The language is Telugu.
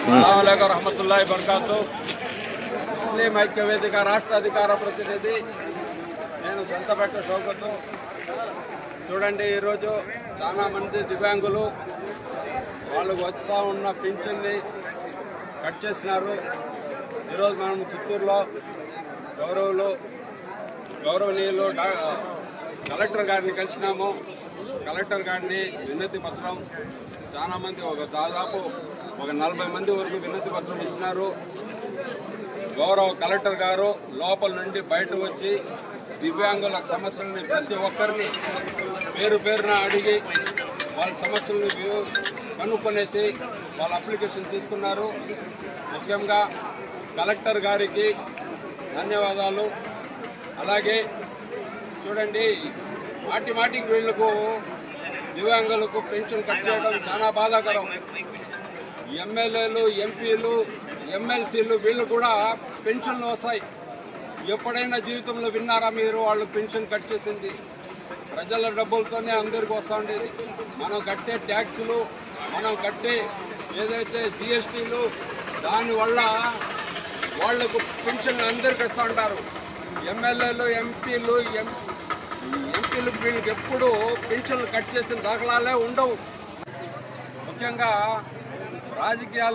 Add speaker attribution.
Speaker 1: అస్సలాముఅలైకుం రహమతుల్లాహి బర్కాతు. ముస్లిం ఐక్యవేదిక రాష్ట్ర అధికార ప్రతినిధి నేను సంతపేట షౌకత్. చూడండి, ఈరోజు చాలామంది దివ్యాంగులు వాళ్ళకు వస్తూ ఉన్న పింఛన్ని కట్ చేసినారు. ఈరోజు మనం చిత్తూరులో గౌరవనీయులు కలెక్టర్ గారిని కలిసినాము. కలెక్టర్ గారిని వినతి పత్రం చాలామంది దాదాపు 40 మంది వరకు వినతి పత్రం ఇచ్చినారు. గౌరవ కలెక్టర్ గారు లోపల నుండి బయట వచ్చి దివ్యాంగుల సమస్యలని ప్రతి ఒక్కరిని పేరు పేరున అడిగి వాళ్ళ సమస్యలను కనుక్కొనేసి వాళ్ళ అప్లికేషన్ తీసుకున్నారు. ముఖ్యంగా కలెక్టర్ గారికి ధన్యవాదాలు. అలాగే చూడండి, మాటికి వీళ్లకు దివ్యాంగులకు పెన్షన్ కట్ చేయడం చాలా బాధాకరం. ఎమ్మెల్యేలు, ఎంపీలు, ఎమ్మెల్సీలు వీళ్ళు కూడా పెన్షన్లు వస్తాయి. ఎప్పుడైనా జీవితంలో విన్నారా మీరు వాళ్ళు పెన్షన్ కట్ చేసింది? ప్రజల డబ్బులతోనే అందరికీ వస్తూ ఉండేది. మనం కట్టే ట్యాక్సులు, మనం కట్టే ఏదైతే జిఎస్టీలు, దానివల్ల వాళ్లకు పెన్షన్లు అందరికీ వస్తూ ఉంటారు. ఎమ్మెల్యేలు, ఎంపీలు వీళ్ళకి ఎప్పుడు పెన్షన్లు కట్ చేసిన దాఖలాలే ఉండవు. ముఖ్యంగా రాజకీయాల్లో